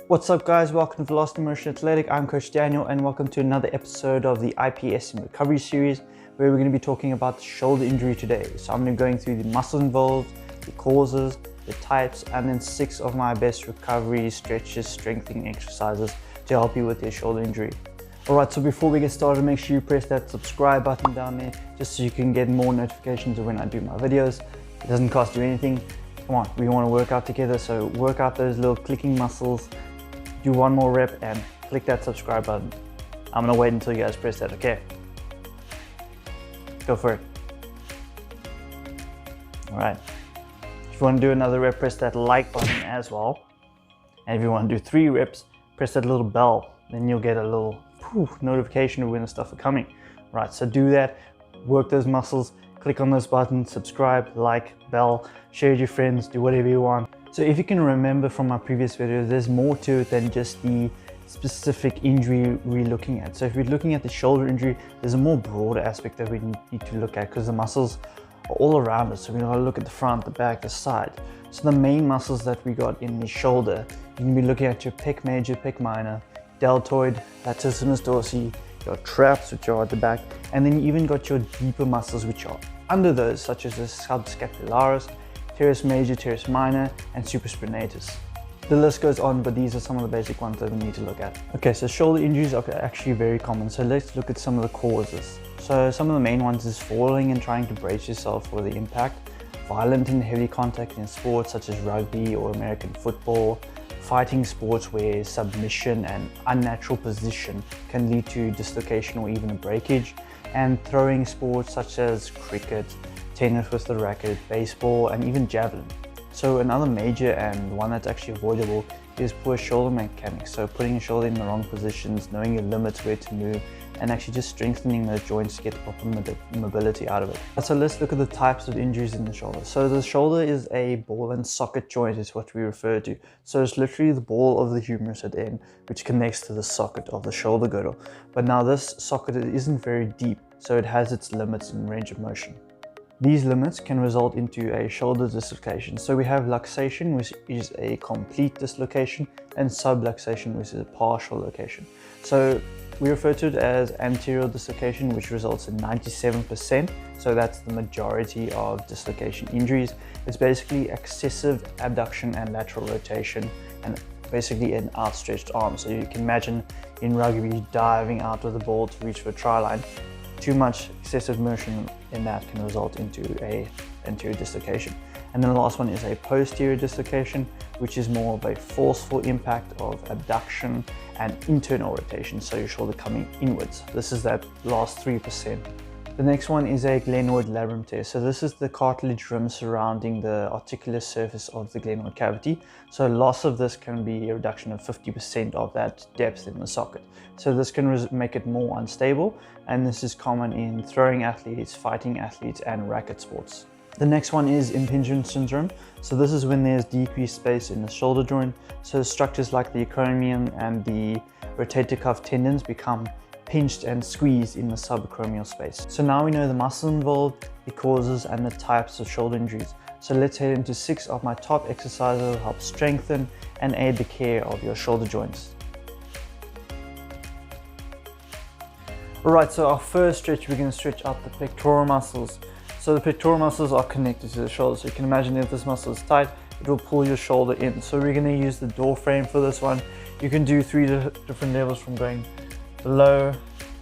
What's up guys, welcome to Velocity Motion Athletic. I'm Coach Daniel and welcome to another episode of the IPS in Recovery series where we're going to be talking about the shoulder injury today. So I'm going to be going through the muscles involved, the causes, the types, and then 6 of my best recovery stretches, strengthening exercises to help you with your shoulder injury. Alright, so before we get started, make sure you press that subscribe button down there just so you can get more notifications of when I do my videos. It doesn't cost you anything. Come on, we want to work out together, so work out those little clicking muscles. Do one more rep and click that subscribe button. I'm gonna wait until you guys press that, okay? Go for it. All right. If you wanna do another rep, press that like button as well. And if you wanna do 3 reps, press that little bell. Then you'll get a little notification of when the stuff are coming. Right, so do that, work those muscles, click on those buttons, subscribe, like, bell, share with your friends, do whatever you want. So if you can remember from my previous videos, there's more to it than just the specific injury we're looking at. So if we're looking at the shoulder injury, there's a more broader aspect that we need to look at because the muscles are all around us. So we're gonna look at the front, the back, the side. So the main muscles that we got in the shoulder, you're gonna be looking at your pec major, pec minor, deltoid, latissimus dorsi, your traps, which are at the back, and then you even got your deeper muscles which are under those, such as the subscapularis, teres major, teres minor, and supraspinatus. The list goes on, but these are some of the basic ones that we need to look at. Okay, so shoulder injuries are actually very common. So let's look at some of the causes. So some of the main ones is falling and trying to brace yourself for the impact, violent and heavy contact in sports such as rugby or American football, fighting sports where submission and unnatural position can lead to dislocation or even a breakage, and throwing sports such as cricket, tennis with the racket, baseball, and even javelin. So another major and one that's actually avoidable is poor shoulder mechanics. So putting your shoulder in the wrong positions, knowing your limits where to move, and actually just strengthening those joints to get the proper mobility out of it. So let's look at the types of injuries in the shoulder. So the shoulder is a ball and socket joint is what we refer to. So it's literally the ball of the humerus at the end, which connects to the socket of the shoulder girdle. But now this socket isn't very deep, so it has its limits in range of motion. These limits can result into a shoulder dislocation. So we have luxation, which is a complete dislocation, and subluxation, which is a partial location. So we refer to it as anterior dislocation, which results in 97%. So that's the majority of dislocation injuries. It's basically excessive abduction and lateral rotation, and basically an outstretched arm. So you can imagine in rugby diving out with the ball to reach for a try line. Too much excessive motion in that can result into a anterior dislocation. And then the last one is a posterior dislocation, which is more of a forceful impact of abduction and internal rotation, so your shoulder coming inwards. This is that last 3%. The next one is a glenoid labrum tear. So this is the cartilage rim surrounding the articular surface of the glenoid cavity. So loss of this can be a reduction of 50% of that depth in the socket. So this can make it more unstable, and this is common in throwing athletes, fighting athletes, and racket sports. The next one is impingement syndrome. So this is when there's decreased space in the shoulder joint. So structures like the acromion and the rotator cuff tendons become pinched and squeezed in the subacromial space. So now we know the muscle involved, the causes, and the types of shoulder injuries. So let's head into 6 of my top exercises that will help strengthen and aid the care of your shoulder joints. Alright, so our first stretch, we're going to stretch out the pectoral muscles. So the pectoral muscles are connected to the shoulder. So you can imagine if this muscle is tight, it will pull your shoulder in. So we're going to use the door frame for this one. You can do 3 different levels from going below,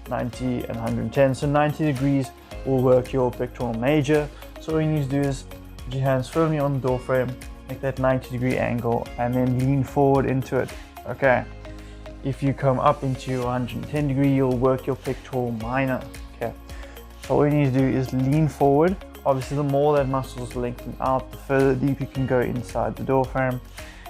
90 and 110. So 90 degrees will work your pectoral major. So all you need to do is put your hands firmly on the door frame, make that 90-degree angle, and then lean forward into it. Okay. If you come up into 110 degree, you'll work your pectoral minor. Okay. So all you need to do is lean forward. Obviously, the more that muscles lengthen out, the further deep you can go inside the door frame.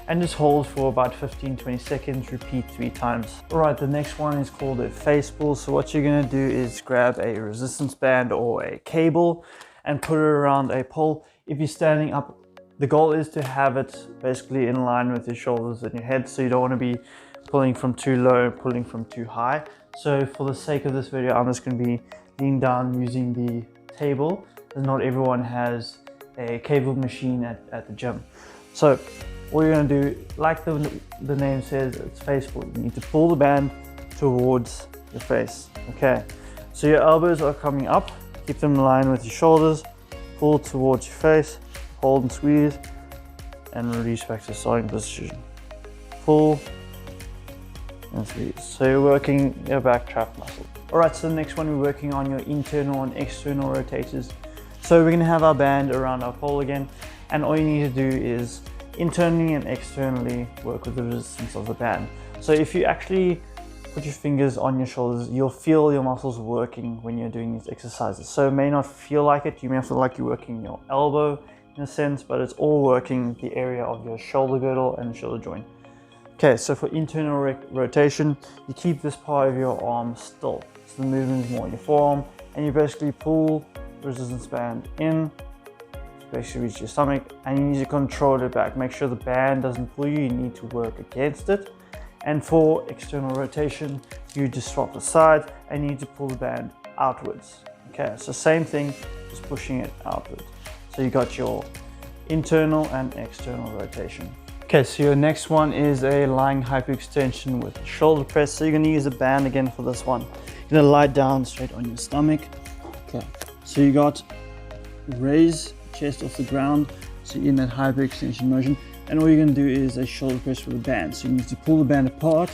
And just hold for about 15-20 seconds, repeat 3 times. Alright, the next one is called a face pull. So what you're going to do is grab a resistance band or a cable and put it around a pole. If you're standing up, the goal is to have it basically in line with your shoulders and your head, so you don't want to be pulling from too low, pulling from too high. So for the sake of this video, I'm just going to be leaning down using the table, because not everyone has a cable machine at the gym. So what you're going to do, like the name says, it's face pull. You need to pull the band towards your face. Okay, so your elbows are coming up, keep them in line with your shoulders, pull towards your face, hold and squeeze, and release back to starting position. Pull and squeeze. So you're working your back trap muscle. Alright, so the next one, we're working on your internal and external rotators. So we're going to have our band around our pole again, and all you need to do is internally and externally work with the resistance of the band. So if you actually put your fingers on your shoulders, you'll feel your muscles working when you're doing these exercises. So it may not feel like it, you may feel like you're working your elbow in a sense, but it's all working the area of your shoulder girdle and shoulder joint. Okay, so for internal rotation, you keep this part of your arm still. So the movement is more in your forearm, and you basically pull the resistance band in, basically reach your stomach, and you need to control it back. Make sure the band doesn't pull you, you need to work against it. And for external rotation, you just swap the side and you need to pull the band outwards. Okay, so same thing, just pushing it outwards. So you got your internal and external rotation. Okay, so your next one is a lying hyperextension with shoulder press. So you're going to use a band again for this one. You're going to lie down straight on your stomach. Okay, so you got raise chest off the ground, so you're in that hyperextension motion, and all you're going to do is a shoulder press with a band. So you need to pull the band apart,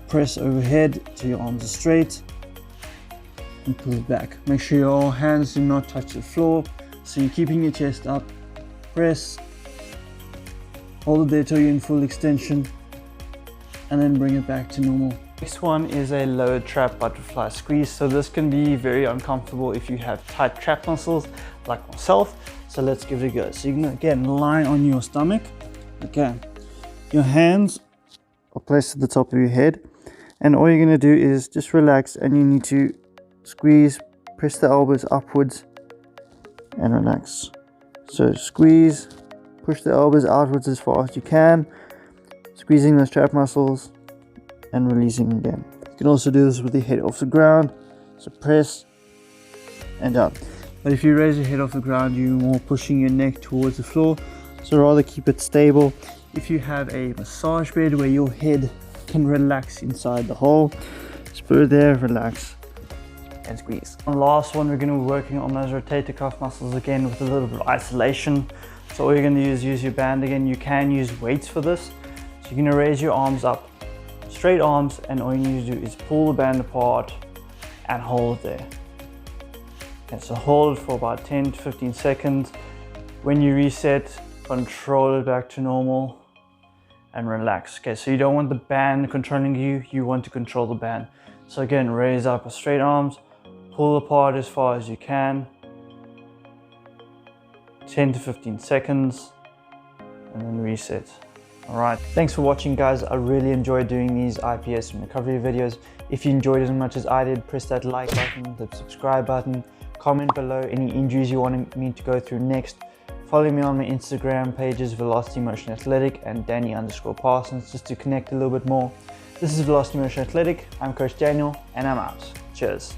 press overhead till your arms are straight, and pull it back. Make sure your hands do not touch the floor, so you're keeping your chest up. Press, hold it there till you're in full extension, and then bring it back to normal. Next one is a lower trap butterfly squeeze. So this can be very uncomfortable if you have tight trap muscles like myself. So let's give it a go. So you can again lie on your stomach. Okay, your hands are placed at the top of your head, and all you're going to do is just relax, and you need to squeeze, press the elbows upwards and relax. So squeeze, push the elbows outwards as far as you can, squeezing those trap muscles and releasing again. You can also do this with your head off the ground, so press and down. But if you raise your head off the ground, you're more pushing your neck towards the floor, so rather keep it stable. If you have a massage bed where your head can relax inside the hole, just put it there, relax and squeeze. And last one, we're going to be working on those rotator cuff muscles again with a little bit of isolation. So all you're going to do is use your band again. You can use weights for this. So you're going to raise your arms up, straight arms, and all you need to do is pull the band apart and hold it there. Okay, so hold it for about 10 to 15 seconds. When you reset, control it back to normal and relax. Okay, so you don't want the band controlling you, you want to control the band. So again, raise up with straight arms, pull apart as far as you can, 10 to 15 seconds, and then reset. Alright, thanks for watching guys. I really enjoy doing these IPS and recovery videos. If you enjoyed it as much as I did, press that like button, the subscribe button, comment below any injuries you want me to go through next. Follow me on my Instagram pages, Velocity Motion Athletic and Danny_Parsons, just to connect a little bit more. This is Velocity Motion Athletic. I'm Coach Daniel, and I'm out. Cheers.